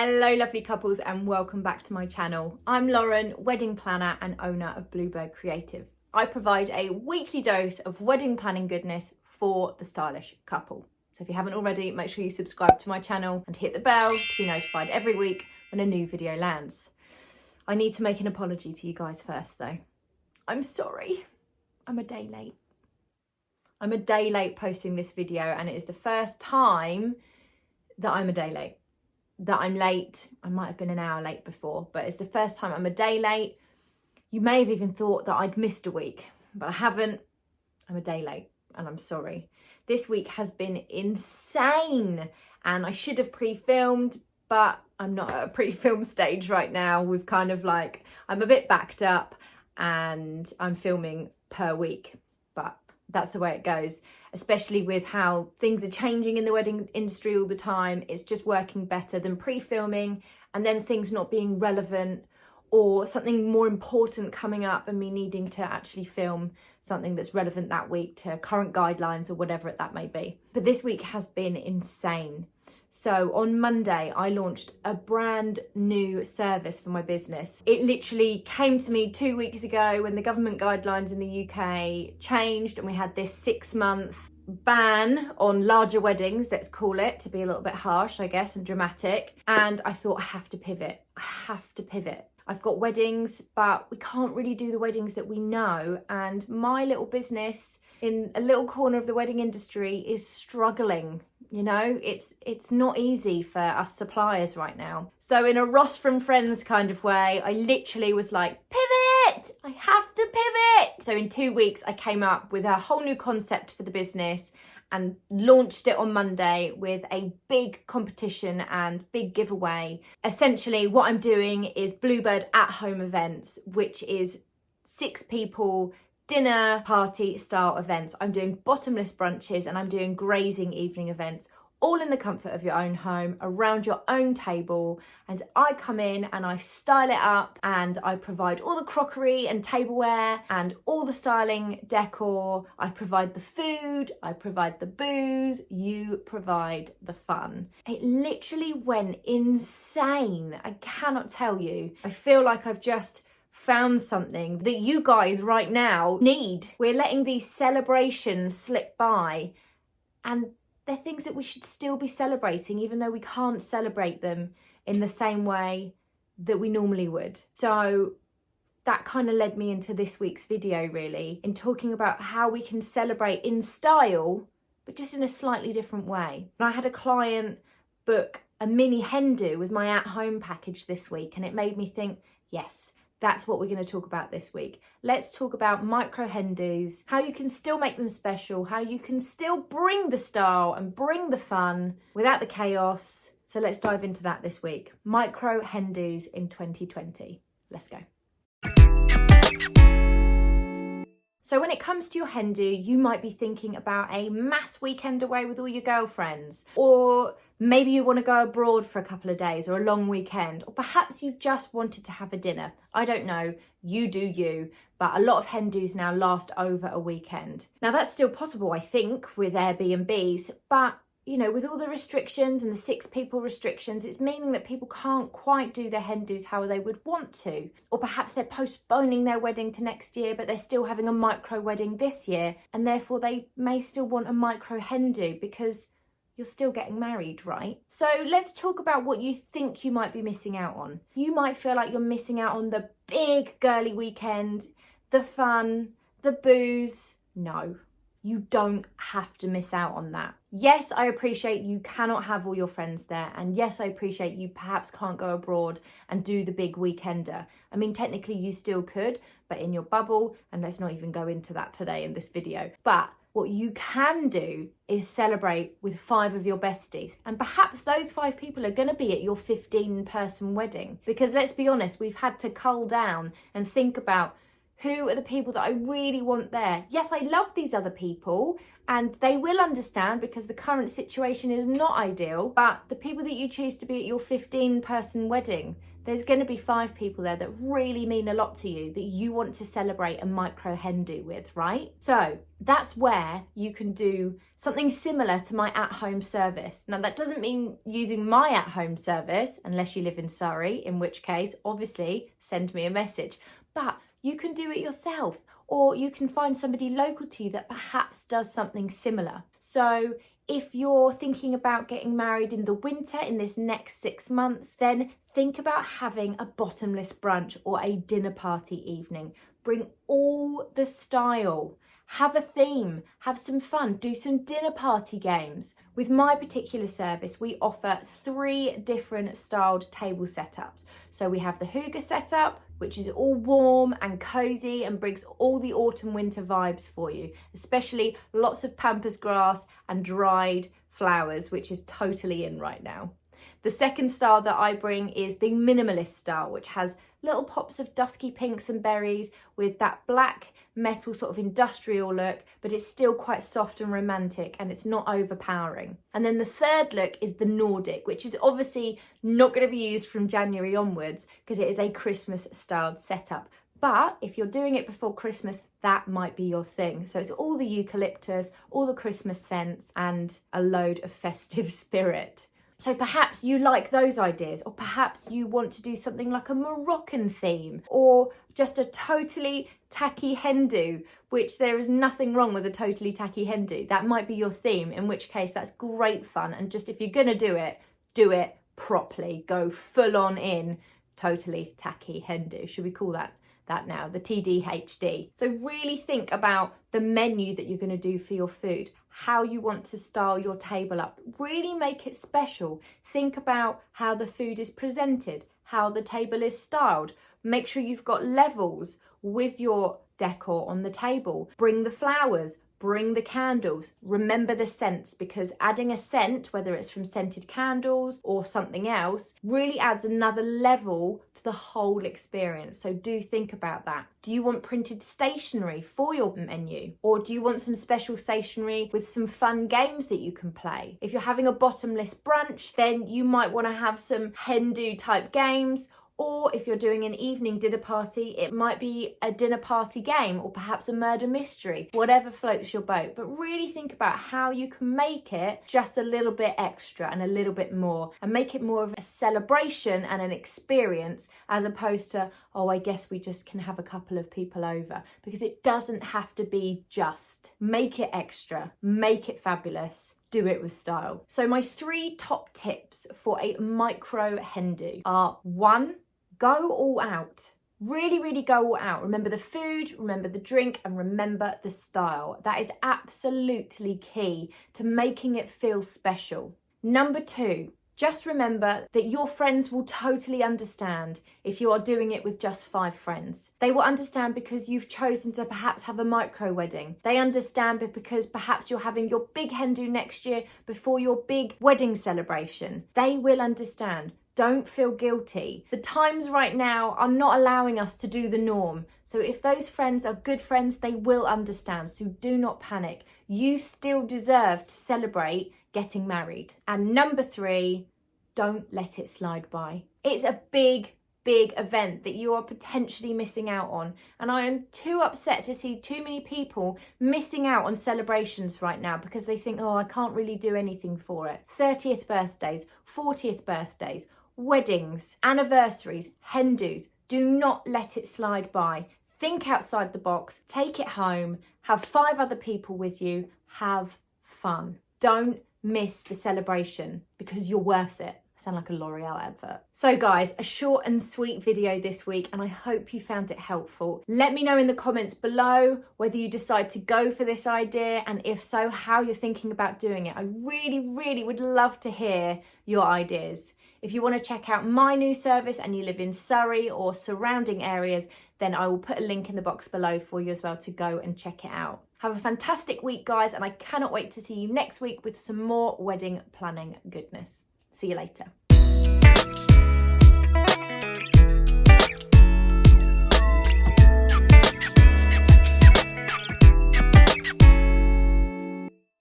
Hello lovely couples and welcome back to my channel. I'm Lauren, wedding planner and owner of Bluebird Creative. I provide a weekly dose of wedding planning goodness for the stylish couple. So if you haven't already, make sure you subscribe to my channel and hit the bell to be notified every week when a new video lands. I need to make an apology to you guys first though. I'm sorry, I'm a day late. I'm a day late posting this video and it is the first time that I'm a day late. That I'm late. I might have been an hour late before, but it's the first time I'm a day late. You may have even thought that I'd missed a week, but I haven't. I'm a day late and I'm sorry. This week has been insane and I should have pre-filmed, but I'm not at a pre-film stage right now. We've kind of I'm a bit backed up and I'm filming per week, but that's the way it goes, especially with how things are changing in the wedding industry all the time. It's just working better than pre-filming and then things not being relevant or something more important coming up and me needing to actually film something that's relevant that week to current guidelines or whatever that may be. But this week has been insane. So on Monday, I launched a brand new service for my business. It literally came to me 2 weeks ago when the government guidelines in the UK changed and we had this 6-month ban on larger weddings, let's call it, to be a little bit harsh, I guess, and dramatic. And I thought, I have to pivot. I have to pivot. I've got weddings, but we can't really do the weddings that we know. And my little business in a little corner of the wedding industry is struggling. You know, it's not easy for us suppliers right now. So in a Ross from Friends kind of way, I literally was like, pivot! I have to pivot! So in 2 weeks, I came up with a whole new concept for the business and launched it on Monday with a big competition and big giveaway. Essentially, what I'm doing is Bluebird at Home events, which is 6 people dinner party style events. I'm doing bottomless brunches and I'm doing grazing evening events, all in the comfort of your own home, around your own table. And I come in and I style it up and I provide all the crockery and tableware and all the styling decor. I provide the food, I provide the booze, you provide the fun. It literally went insane. I cannot tell you. I feel like I've just found something that you guys right now need. We're letting these celebrations slip by and they're things that we should still be celebrating, even though we can't celebrate them in the same way that we normally would. So that kind of led me into this week's video, really, in talking about how we can celebrate in style, but just in a slightly different way. And I had a client book a mini hen do with my at-home package this week, and it made me think, yes, that's what we're going to talk about this week. Let's talk about micro hen dos, how you can still make them special, how you can still bring the style and bring the fun without the chaos. So let's dive into that this week. Micro hen dos in 2020. Let's go. So when it comes to your hen do, you might be thinking about a mass weekend away with all your girlfriends, or maybe you want to go abroad for a couple of days or a long weekend, or perhaps you just wanted to have a dinner. I don't know, you do you, but a lot of hen dos now last over a weekend. Now that's still possible, I think, with Airbnbs, but you know, with all the restrictions and the 6 people restrictions, it's meaning that people can't quite do their hen dos how they would want to. Or perhaps they're postponing their wedding to next year, but they're still having a micro wedding this year. And therefore they may still want a micro hen do because you're still getting married, right? So let's talk about what you think you might be missing out on. You might feel like you're missing out on the big girly weekend, the fun, the booze. No. You don't have to miss out on that. Yes, I appreciate you cannot have all your friends there. And yes, I appreciate you perhaps can't go abroad and do the big weekender. I mean, technically you still could, but in your bubble, and let's not even go into that today in this video. But what you can do is celebrate with 5 of your besties. And perhaps those 5 people are going to be at your 15-person wedding. Because let's be honest, we've had to cull down and think about who are the people that I really want there. Yes, I love these other people and they will understand because the current situation is not ideal, but the people that you choose to be at your 15-person wedding, there's going to be 5 people there that really mean a lot to you, that you want to celebrate a micro hen do with, right? So that's where you can do something similar to my at-home service. Now, that doesn't mean using my at-home service unless you live in Surrey, in which case, obviously, send me a message. But you can do it yourself, or you can find somebody local to you that perhaps does something similar. So if you're thinking about getting married in the winter in this next 6 months, then think about having a bottomless brunch or a dinner party evening. Bring all the style. Have a theme, have some fun, do some dinner party games. With my particular service, we offer 3 different styled table setups. So we have the hygge setup, which is all warm and cozy and brings all the autumn winter vibes for you, especially lots of pampas grass and dried flowers, which is totally in right now. The second style that I bring is the minimalist style, which has little pops of dusky pinks and berries with that black metal sort of industrial look, but it's still quite soft and romantic and it's not overpowering. And then the third look is the Nordic, which is obviously not going to be used from January onwards because it is a Christmas styled setup. But if you're doing it before Christmas, that might be your thing. So it's all the eucalyptus, all the Christmas scents and a load of festive spirit. So perhaps you like those ideas, or perhaps you want to do something like a Moroccan theme, or just a totally tacky hen do, which there is nothing wrong with a totally tacky hen do. That might be your theme, in which case that's great fun. And just if you're going to do it properly. Go full on in totally tacky hen do. Should we call that now, the TDHD. So really think about the menu that you're going to do for your food, how you want to style your table up. Really make it special. Think about how the food is presented, how the table is styled. Make sure you've got levels with your decor on the table. Bring the flowers, bring the candles. Remember the scents, because adding a scent, whether it's from scented candles or something else, really adds another level to the whole experience. So do think about that. Do you want printed stationery for your menu? Or do you want some special stationery with some fun games that you can play? If you're having a bottomless brunch, then you might want to have some hen do type games. Or if you're doing an evening dinner party, it might be a dinner party game or perhaps a murder mystery, whatever floats your boat. But really think about how you can make it just a little bit extra and a little bit more, and make it more of a celebration and an experience, as opposed to, oh, I guess we just can have a couple of people over, because it doesn't have to be just. Make it extra, make it fabulous. Do it with style. So my 3 top tips for a micro hen do are: 1, go all out. Really, really go all out. Remember the food, remember the drink, and remember the style. That is absolutely key to making it feel special. Number 2, just remember that your friends will totally understand if you are doing it with just 5 friends. They will understand because you've chosen to perhaps have a micro wedding. They understand because perhaps you're having your big hen do next year before your big wedding celebration. They will understand. Don't feel guilty. The times right now are not allowing us to do the norm. So if those friends are good friends, they will understand. So do not panic. You still deserve to celebrate getting married. And number 3, don't let it slide by. It's a big event that you are potentially missing out on. And I am too upset to see too many people missing out on celebrations right now because they think, oh, I can't really do anything for it. 30th birthdays, 40th birthdays, weddings, anniversaries, hen dos. Do not let it slide by. Think outside the box, take it home, have 5 other people with you, have fun. Don't miss the celebration because you're worth it. I sound like a L'Oreal advert. So guys, a short and sweet video this week, and I hope you found it helpful. Let me know in the comments below whether you decide to go for this idea, and if so, how you're thinking about doing it. I really, really would love to hear your ideas. If you want to check out my new service and you live in Surrey or surrounding areas, then I will put a link in the box below for you as well to go and check it out. Have a fantastic week, guys, and I cannot wait to see you next week with some more wedding planning goodness. See you later.